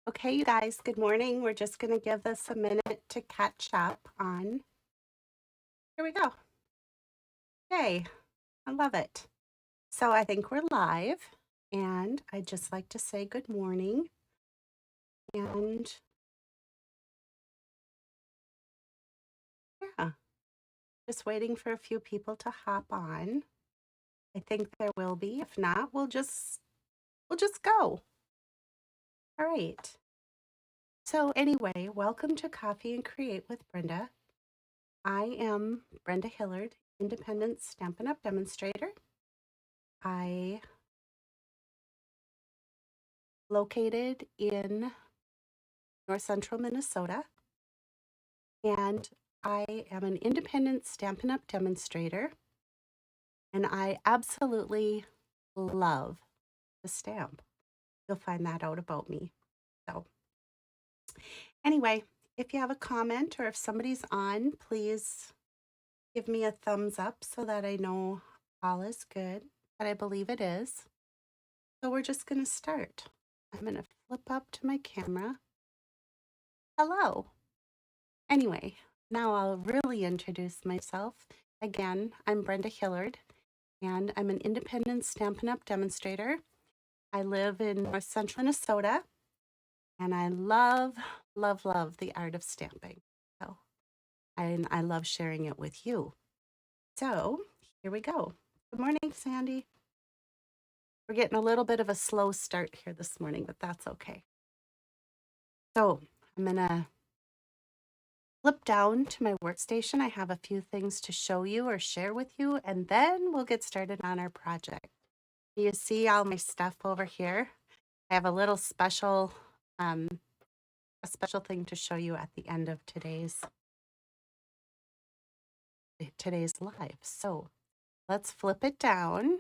Okay, you guys, good morning. We're just going to give this a minute to catch up on. Here we go. Yay, I love it. So I think we're live, and I'd just like to say good morning. And yeah, just waiting for a few people to hop on. I think there will be. If not, we'll just go. All right. So anyway, welcome to Coffee and Create with Brenda. I am Brenda Hillard, independent Stampin' Up! Demonstrator. I located in North Central Minnesota, and I am an independent Stampin' Up! Demonstrator, and I absolutely love to stamp. You'll find that out about me. So anyway, if you have a comment or if somebody's on, please give me a thumbs up so that I know all is good, but I believe it is. So we're just going to start. I'm going to flip up to my camera. Hello. Anyway, now I'll really introduce myself. Again, I'm Brenda Hillard, and I'm an independent Stampin' Up! Demonstrator. I live in North Central Minnesota, and I love, love, love the art of stamping. So, and I love sharing it with you. So, here we go. Good morning, Sandy. We're getting a little bit of a slow start here this morning, but that's okay. So, I'm going to flip down to my workstation. I have a few things to show you or share with you, and then we'll get started on our project. Do you see all my stuff over here? I have a little special, a special thing to show you at the end of today's live. So let's flip it down,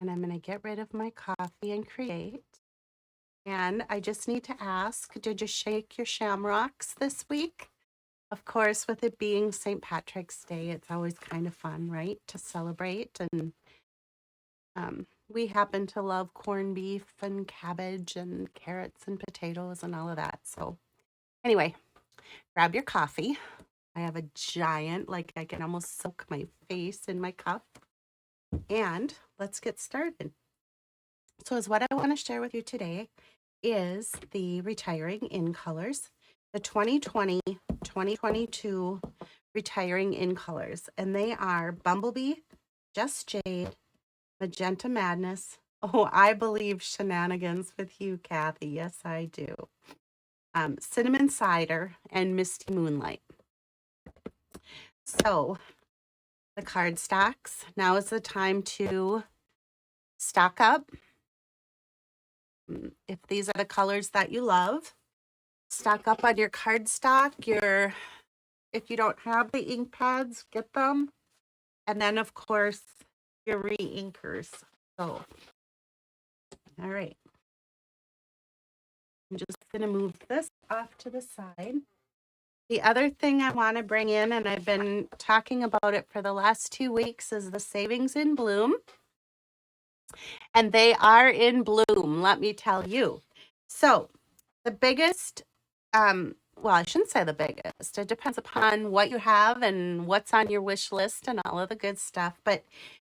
and I'm going to get rid of my coffee and create. And I just need to ask, did you shake your shamrocks this week? Of course, with it being St. Patrick's Day, it's always kind of fun, right, to celebrate. And we happen to love corned beef and cabbage and carrots and potatoes and all of that. So anyway, grab your coffee. I have a giant, like I can almost soak my face in my cup. And let's get started. So as what I want to share with you today is the retiring in colors, the 2020-2022 retiring in colors. And they are Bumblebee, Just Jade, Magenta Madness. Oh, I believe Shenanigans with you, Kathy. Yes, I do. Cinnamon Cider and Misty Moonlight. So the card stocks. Now is the time to stock up. If these are the colors that you love, stock up on your cardstock. If you don't have the ink pads, get them. And then, of course, your re-inkers. So, all right. I'm just going to move this off to the side. The other thing I want to bring in, and I've been talking about it for the last 2 weeks, is the Savings in Bloom. And they are in bloom, let me tell you. So the biggest, well, I shouldn't say the biggest. It depends upon what you have and what's on your wish list and all of the good stuff. But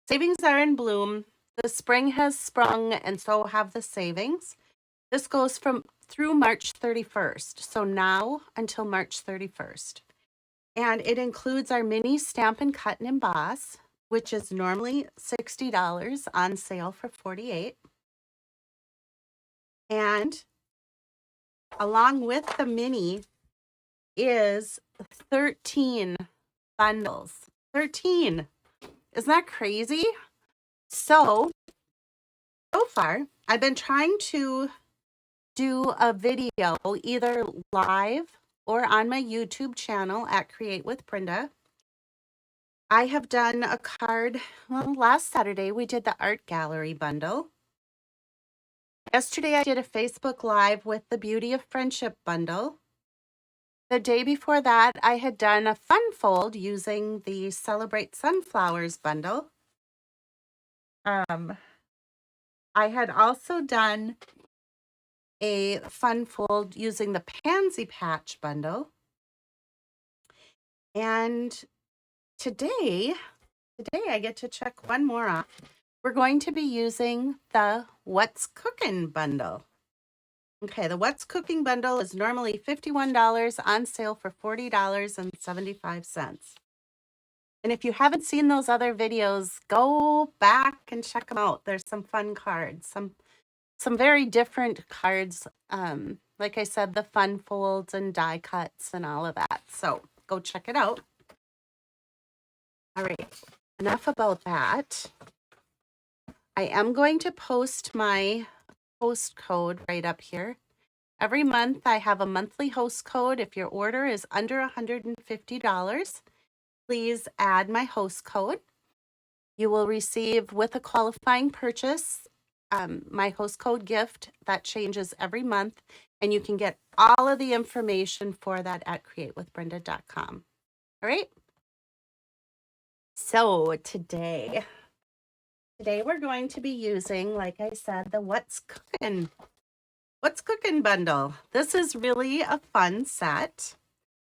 savings are in bloom. The spring has sprung, and so have the savings. This goes through March 31st. So now until March 31st. And it includes our mini Stampin' Cut and Emboss, which is normally $60 on sale for $48. And along with the mini is 13 bundles. 13. Isn't that crazy? So far, I've been trying to do a video either live or on my YouTube channel at Create with Brenda. I have done a card, well, last Saturday we did the art gallery bundle. Yesterday I did a Facebook Live with the Beauty of Friendship bundle. The day before that I had done a fun fold using the Celebrate Sunflowers bundle. I had also done a fun fold using the Pansy Patch bundle. And today I get to check one more off. We're going to be using the What's Cookin' bundle. Okay, the What's Cooking bundle is normally $51, on sale for $40.75. And if you haven't seen those other videos, go back and check them out. There's some fun cards, some very different cards. Like I said, the fun folds and die cuts and all of that. So go check it out. All right, enough about that. I am going to post my host code right up here. Every month I have a monthly host code. If your order is under $150, please add my host code. You will receive, with a qualifying purchase, my host code gift that changes every month, and you can get all of the information for that at createwithbrenda.com. All right. So today we're going to be using, like I said, the What's Cookin' bundle. This is really a fun set.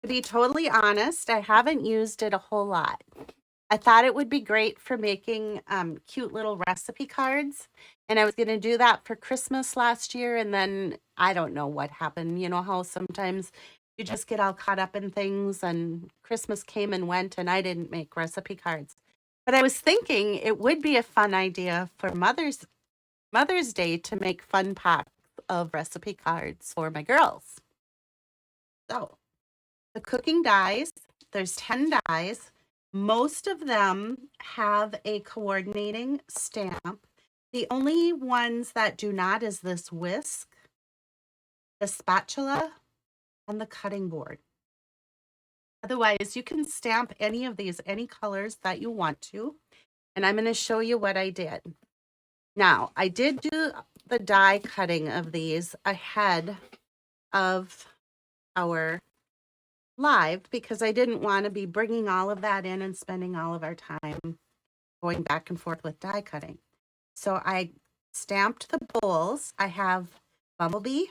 To be totally honest, I haven't used it a whole lot. I thought it would be great for making cute little recipe cards. And I was going to do that for Christmas last year. And then I don't know what happened. You know how sometimes you just get all caught up in things, and Christmas came and went and I didn't make recipe cards. But I was thinking it would be a fun idea for Mother's Day to make fun packs of recipe cards for my girls. So the cooking dies, there's 10 dies. Most of them have a coordinating stamp. The only ones that do not is this whisk, the spatula, and the cutting board. Otherwise, you can stamp any of these, any colors that you want to. And I'm going to show you what I did. Now, I did do the die cutting of these ahead of our live because I didn't want to be bringing all of that in and spending all of our time going back and forth with die cutting. So I stamped the bowls. I have Bumblebee,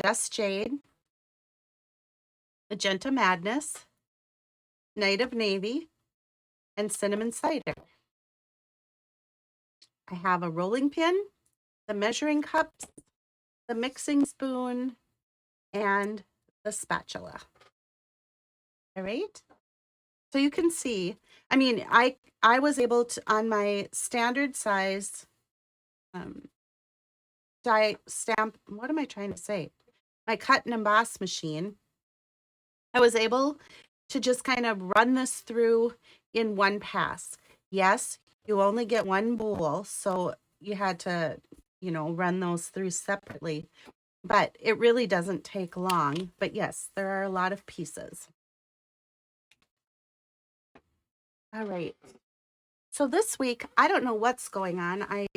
Just Jade, Magenta Madness, Night of Navy, and Cinnamon Cider. I have a rolling pin, the measuring cups, the mixing spoon, and the spatula. All right. So you can see, I mean, I was able to, on my standard size die stamp, what am I trying to say? My cut and emboss machine, I was able to just kind of run this through in one pass. Yes, you only get one bowl, so you had to, run those through separately. But it really doesn't take long. But yes, there are a lot of pieces. All right. So this week, I don't know what's going on. I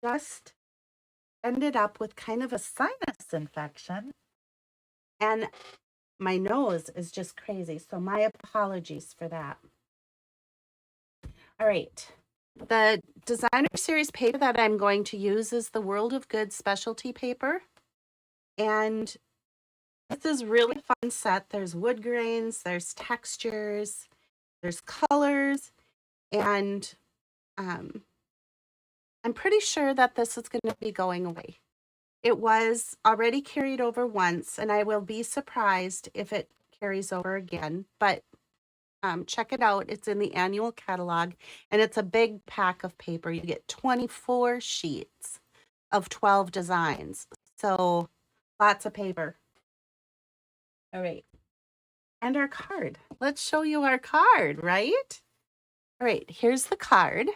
just ended up with kind of a sinus infection, and my nose is just crazy. So my apologies for that. All right. The designer series paper that I'm going to use is the World of Good specialty paper. And this is really fun set. There's wood grains, there's textures, there's colors, and I'm pretty sure that this is going to be going away. It was already carried over once, and I will be surprised if it carries over again, but check it out. It's in the annual catalog, and it's a big pack of paper. You get 24 sheets of 12 designs. So lots of paper. All right. And our card. Let's show you our card, right? All right, here's the card.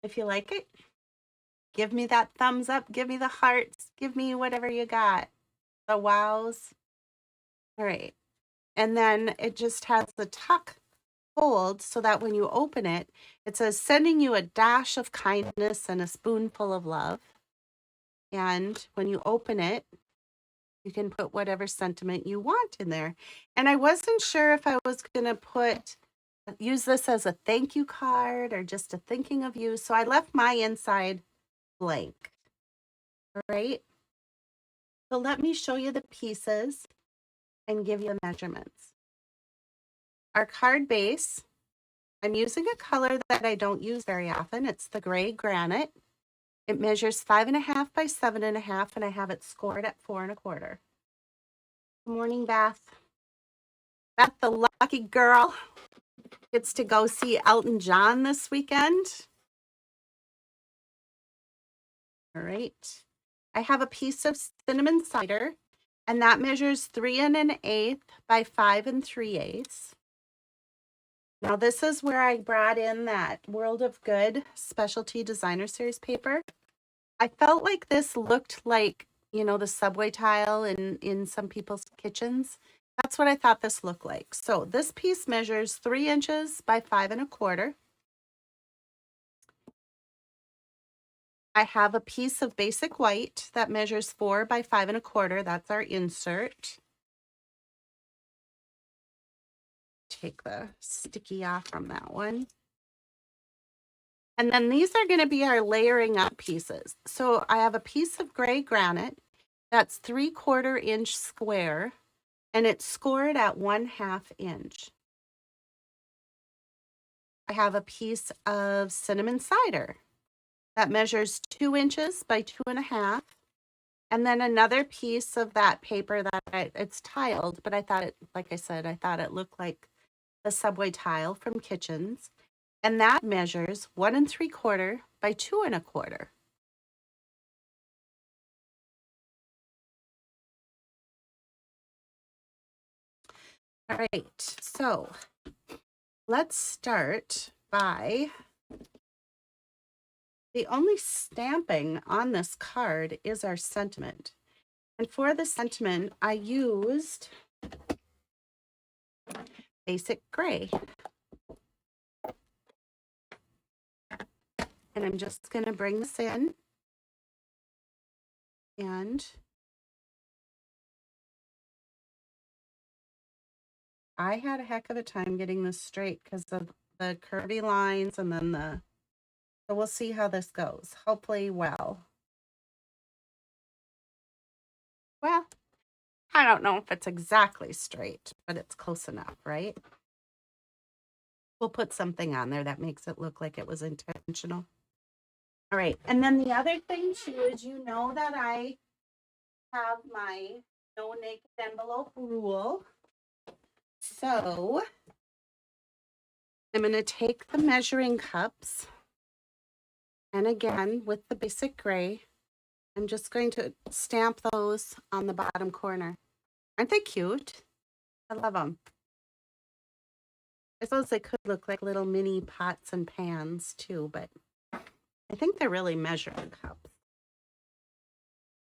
If you like it, give me that thumbs up, give me the hearts, give me whatever you got. The wows. All right. And then it just has the tuck hold so that when you open it, it says sending you a dash of kindness and a spoonful of love. And when you open it, you can put whatever sentiment you want in there. And I wasn't sure if I was going to put use this as a thank you card or just a thinking of you. So I left my inside blank. All right. So let me show you the pieces and give you measurements. Our card base, I'm using a color that I don't use very often. It's the gray granite. It measures 5.5 by 7.5, and I have it scored at 4.25. Good morning, Beth. Beth, the lucky girl, gets to go see Elton John this weekend. All right. I have a piece of cinnamon cider, and that measures 3 1/8 by 5 3/8. Now, this is where I brought in that World of Good Specialty Designer Series paper. I felt like this looked like, you know, the subway tile in some people's kitchens. That's what I thought this looked like. So this piece measures 3 inches by 5.25. I have a piece of basic white that measures 4 by 5.25. That's our insert. Take the sticky off from that one. And then these are going to be our layering up pieces. So I have a piece of gray granite that's 3/4 inch square, and it's scored at 1/2 inch. I have a piece of cinnamon cider that measures 2 inches by 2.5. And then another piece of that paper that it's tiled, but I thought it, like I said, I thought it looked like the subway tile from kitchens. And that measures 1 3/4 by 2.25. All right, so let's start by the only stamping on this card is our sentiment. And for the sentiment, I used basic gray. And I'm just going to bring this in. And I had a heck of a time getting this straight because of the curvy lines and then so we'll see how this goes. Hopefully well. Well, I don't know if it's exactly straight, but it's close enough, right? We'll put something on there that makes it look like it was intentional. All right, and then the other thing too is, you know, that I have my no naked envelope rule. So I'm going to take the measuring cups, and again with the basic gray, I'm just going to stamp those on the bottom corner. Aren't they cute? I love them. I suppose they could look like little mini pots and pans too, but I think they're really measuring cups.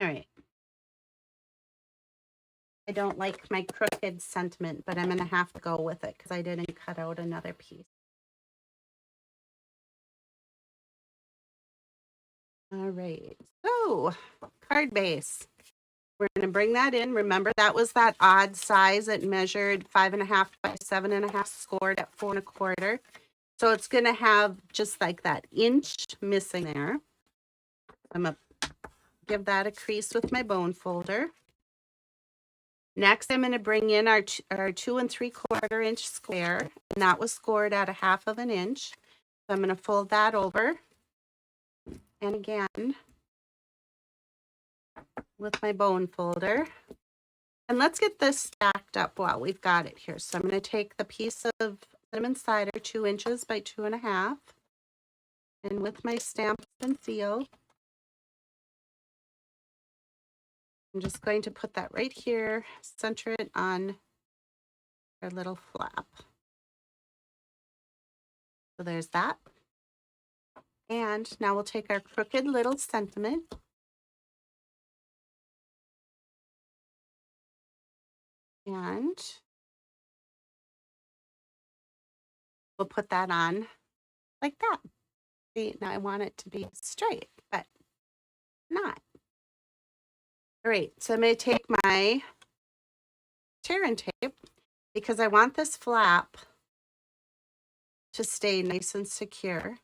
All right. I don't like my crooked sentiment, but I'm going to have to go with it because I didn't cut out another piece. All right. So, card base. We're going to bring that in. Remember, that was that odd size. It measured 5.5 by 7.5, scored at 4.25. So it's going to have just like that inch missing there. I'm going to give that a crease with my bone folder. Next, I'm going to bring in our 2 3/4 inch square, and that was scored at 1/2 inch. So I'm going to fold that over. And again, with my bone folder. And let's get this stacked up while we've got it here. So I'm going to take the piece of cinnamon cider, 2 inches by 2.5. And with my stamp and seal, I'm just going to put that right here, center it on our little flap. So there's that. And now we'll take our crooked little sentiment and we'll put that on like that. See, now I want it to be straight, but not. All right, so I'm going to take my tear and tape because I want this flap to stay nice and secure.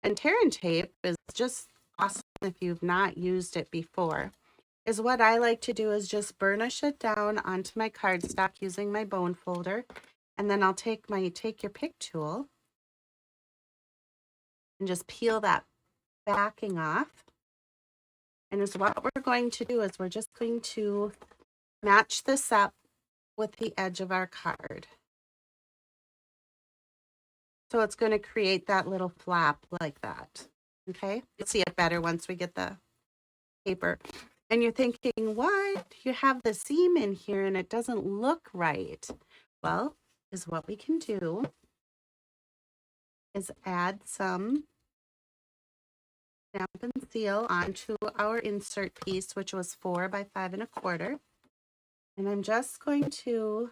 And tear and tape is just awesome if you've not used it before. Is what I like to do is just burnish it down onto my cardstock using my bone folder. And then I'll take my take your pick tool and just peel that backing off. And is what we're going to do is we're just going to match this up with the edge of our card. So it's going to create that little flap like that. Okay, you'll see it better once we get the paper. And you're thinking, what? You have the seam in here and it doesn't look right. Well, is what we can do is add some stamp and seal onto our insert piece, which was 4 by 5 1/4. And I'm just going to,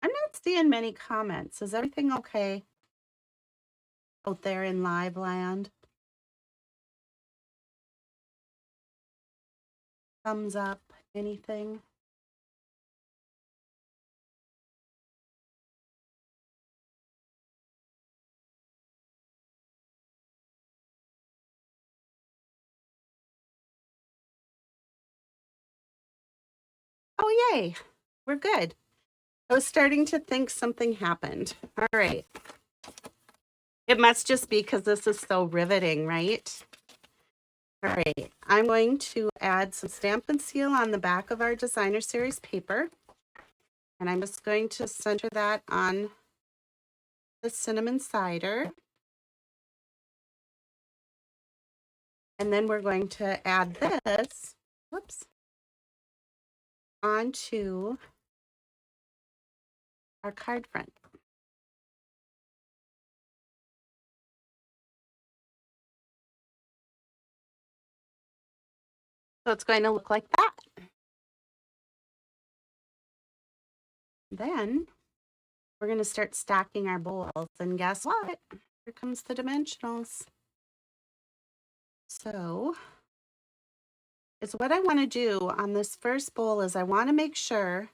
I'm not seeing many comments. Is everything okay out there in live land? Thumbs up, anything? Oh, yay, we're good. I was starting to think something happened. All right. It must just be because this is so riveting, right? All right, I'm going to add some stamp and seal on the back of our designer series paper. And I'm just going to center that on the cinnamon cider. And then we're going to add this, whoops, onto our card front. So it's going to look like that. Then we're going to start stacking our bowls. And guess what? Here comes the dimensionals. So it's what I want to do on this first bowl is I want to make sure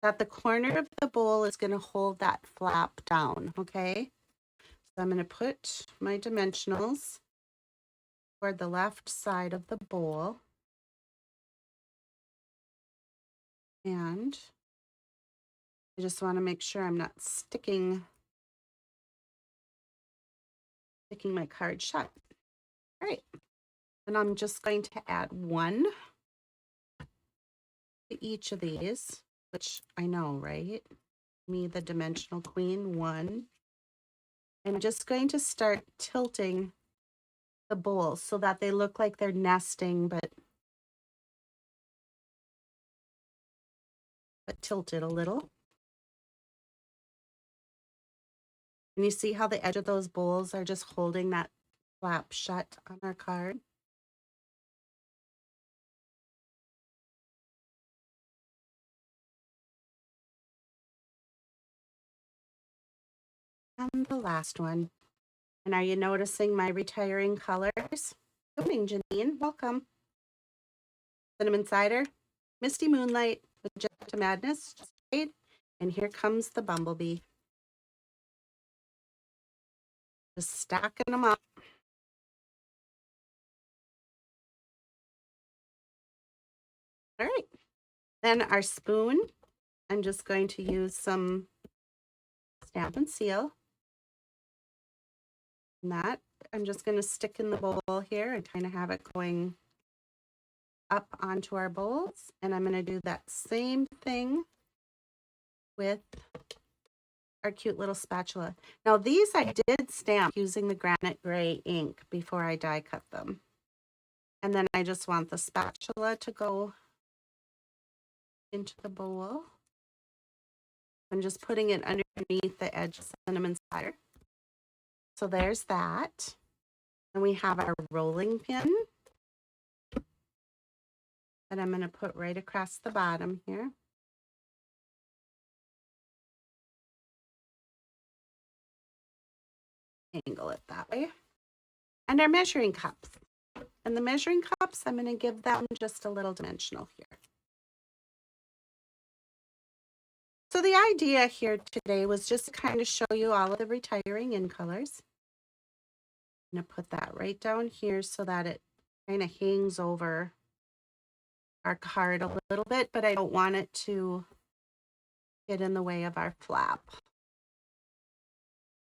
that the corner of the bowl is going to hold that flap down, okay? So I'm going to put my dimensionals toward the left side of the bowl. And I just want to make sure I'm not sticking my card shut. All right. And I'm just going to add one to each of these, which I know, right? Me, the dimensional queen, one. I'm just going to start tilting the bowls so that they look like they're nesting, but tilted a little. And you see how the edge of those bowls are just holding that flap shut on our card? And the last one. And are you noticing my retiring colors? Good morning, Janine. Welcome. Cinnamon cider, misty moonlight, magenta madness, shade, and here comes the bumblebee. Just stacking them up. All right. Then our spoon, I'm just going to use some stamp and seal. And that I'm just going to stick in the bowl here and kind of have it going up onto our bowls. And I'm going to do that same thing with our cute little spatula. Now these I did stamp using the granite gray ink before I die cut them. And then I just want the spatula to go into the bowl. I'm just putting it underneath the edge of cinnamon cider. So there's that. And we have our rolling pin that I'm going to put right across the bottom here. Angle it that way. And our measuring cups. And the measuring cups, I'm going to give them just a little dimensional here. So the idea here today was just to kind of show you all of the retiring in colors. I'm going to put that right down here so that it kind of hangs over our card a little bit, but I don't want it to get in the way of our flap.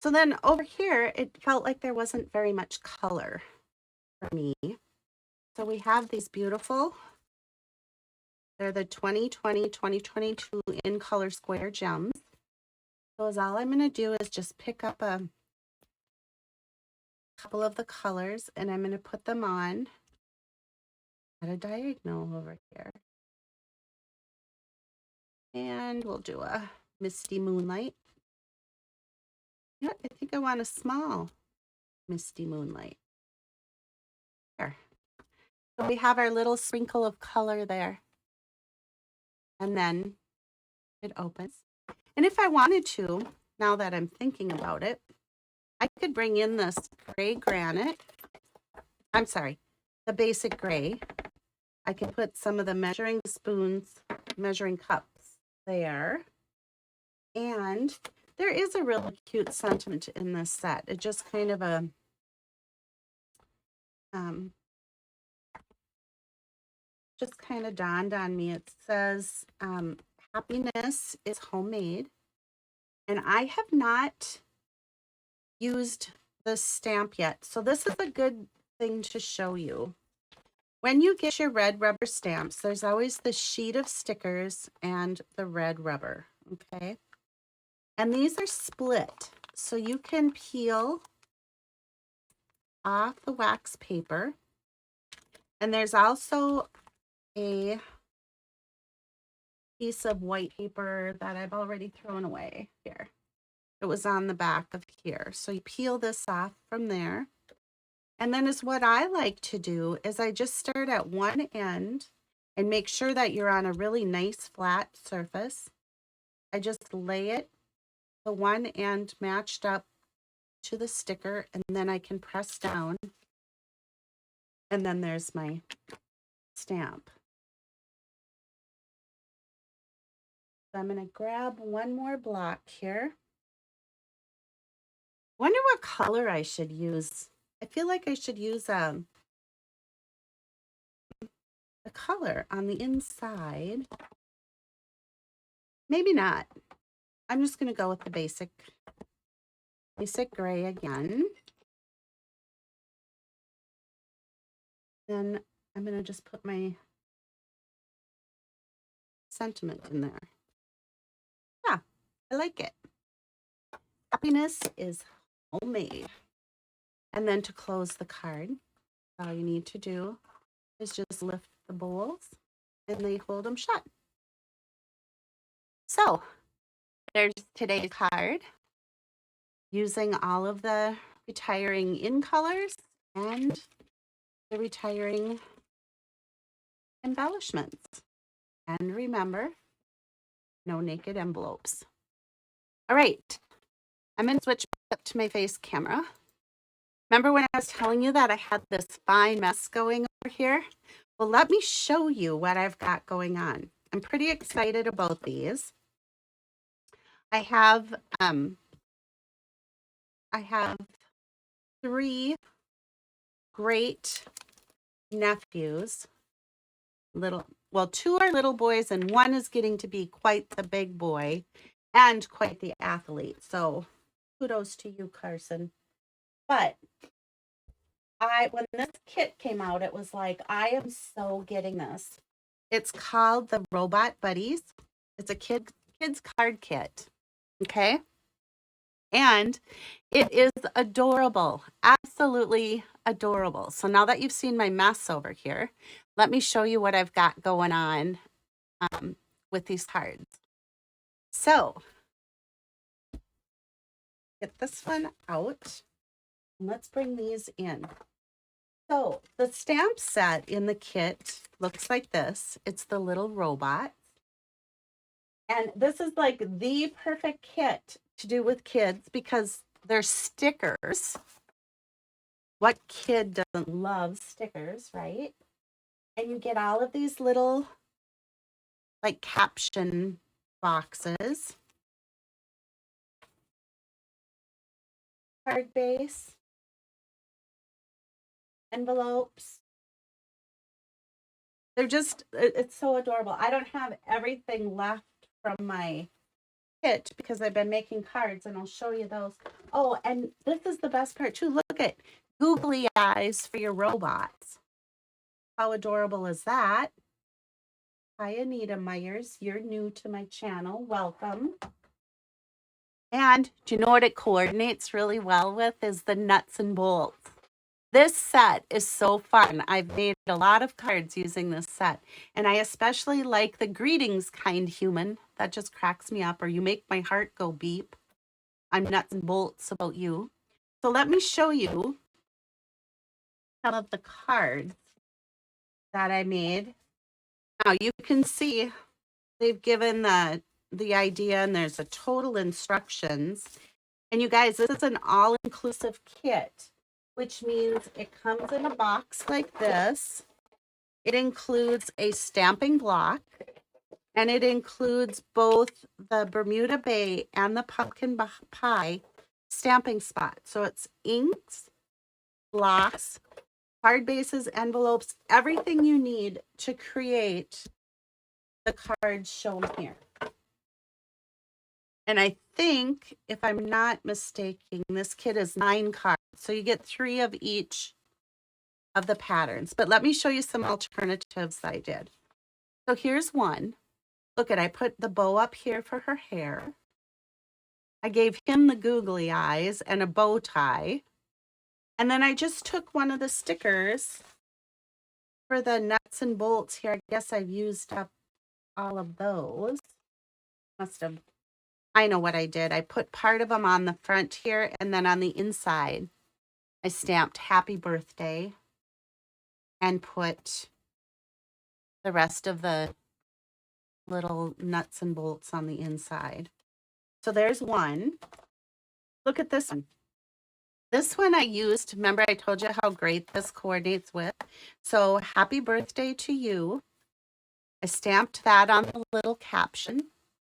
So then over here, it felt like there wasn't very much color for me. So we have these beautiful, they're the 2020-2022 in color square gems. So all I'm going to do is just pick up a couple of the colors and I'm going to put them on at a diagonal over here. And we'll do a misty moonlight. You know what? I think I want a small misty moonlight. There. So we have our little sprinkle of color there. And then it opens. And if I wanted to, now that I'm thinking about it, I could bring in this gray granite. I'm sorry, the basic gray. I can put some of the measuring spoons, measuring cups there. And there is a really cute sentiment in this set. It just kind of a just kind of dawned on me. It says, happiness is homemade. And I have not used this stamp yet. So this is a good thing to show you. When you get your red rubber stamps, there's always the sheet of stickers and the red rubber, okay? And these are split. So you can peel off the wax paper. And there's also a piece of white paper that I've already thrown away here. It was on the back of here. So you peel this off from there. And then is what I like to do is I just start at one end and make sure that you're on a really nice flat surface. I just lay it, the one end matched up to the sticker, and then I can press down. And then there's my stamp. So I'm going to grab one more block here. Wonder what color I should use. I feel like I should use a color on the inside. Maybe not. I'm just going to go with the basic gray again. Then I'm going to just put my sentiment in there. Yeah, I like it. Happiness is homemade. And then to close the card, all you need to do is just lift the bowls and they hold them shut. So there's today's card using all of the retiring in colors and the retiring embellishments. And remember, no naked envelopes. All right, I'm going to switch up to my face camera. Remember when I was telling you that I had this fine mess going over here? Well, let me show you what I've got going on. I'm pretty excited about these. I have 3 great nephews. Well, 2 are little boys and 1 is getting to be quite the big boy and quite the athlete. So kudos to you, Carson. But when this kit came out, it was like, I am so getting this. It's called the Robot Buddies. It's a kid's card kit. Okay. And it is adorable. Absolutely adorable. So now that you've seen my mess over here, let me show you what I've got going on with these cards. So get this one out. And let's bring these in. So the stamp set in the kit looks like this. It's the little robot. And this is like the perfect kit to do with kids because they're stickers. What kid doesn't love stickers, right? And you get all of these little like caption boxes, card base, envelopes. They're just, it's so adorable. I don't have everything left from my kit because I've been making cards, and I'll show you those. Oh, and this is the best part too. Look at googly eyes for your robots. How adorable is that? Hi, Anita Myers. You're new to my channel. Welcome. And do you know what it coordinates really well with is the nuts and bolts. This set is so fun. I've made a lot of cards using this set, and I especially like the greetings, kind human. That just cracks me up, or you make my heart go beep. I'm nuts and bolts about you. So let me show you some of the cards that I made. Now you can see they've given the idea, and there's a total instructions. And you guys, this is an all-inclusive kit, which means it comes in a box like this. It includes a stamping block, and it includes both the Bermuda Bay and the pumpkin pie stamping spot. So it's inks, blocks, card bases, envelopes, everything you need to create the cards shown here. And I think, if I'm not mistaken, this kit is 9 cards. So you get 3 of each of the patterns. But let me show you some alternatives that I did. So here's one. Look at, I put the bow up here for her hair. I gave him the googly eyes and a bow tie. And then I just took one of the stickers for the nuts and bolts here. I guess I've used up all of those. Must have. I know what I did. I put part of them on the front here, and then on the inside, I stamped happy birthday and put the rest of the little nuts and bolts on the inside. So there's one. Look at this one. This one I used, remember I told you how great this coordinates with. So happy birthday to you. I stamped that on the little caption.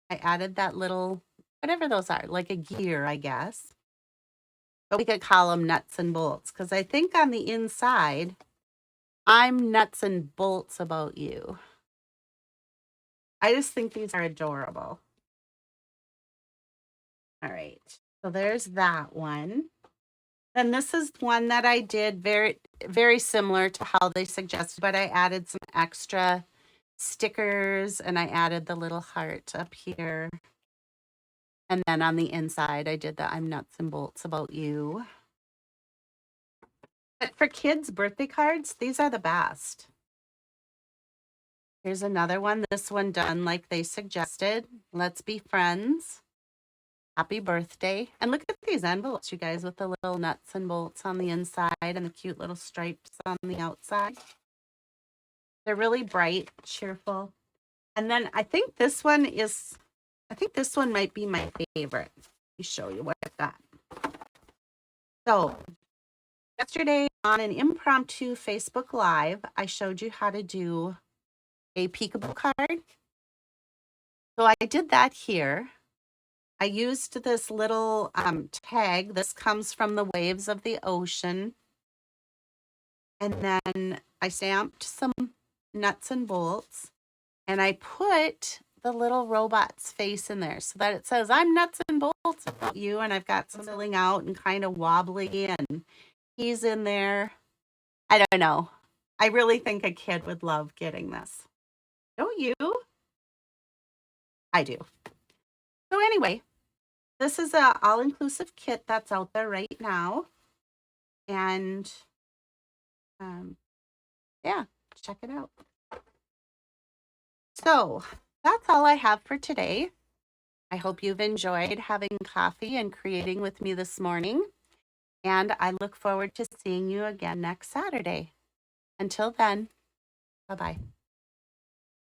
I added that little, whatever those are, like a gear, I guess. But we could call them nuts and bolts, because I think on the inside, I'm nuts and bolts about you. I just think these are adorable. All right, so there's that one. Then this is one that I did very, very similar to how they suggested, but I added some extra stickers, and I added the little heart up here. And then on the inside, I did the I'm nuts and bolts about you. But for kids' birthday cards, these are the best. Here's another one. This one done like they suggested. Let's be friends. Happy birthday. And look at these envelopes, you guys, with the little nuts and bolts on the inside and the cute little stripes on the outside. They're really bright, cheerful. And then I think this one might be my favorite. Let me show you what I've got. So yesterday on an impromptu Facebook Live, I showed you how to do a peekaboo card. So I did that here. I used this little tag. This comes from the waves of the ocean. And then I stamped some nuts and bolts. And I put the little robot's face in there so that it says, I'm nuts and bolts about you. And I've got some filling out and kind of wobbly. And he's in there. I don't know. I really think a kid would love getting this. Don't you? I do. So anyway. This is an all-inclusive kit that's out there right now. And yeah, check it out. So that's all I have for today. I hope you've enjoyed having coffee and creating with me this morning. And I look forward to seeing you again next Saturday. Until then, bye-bye.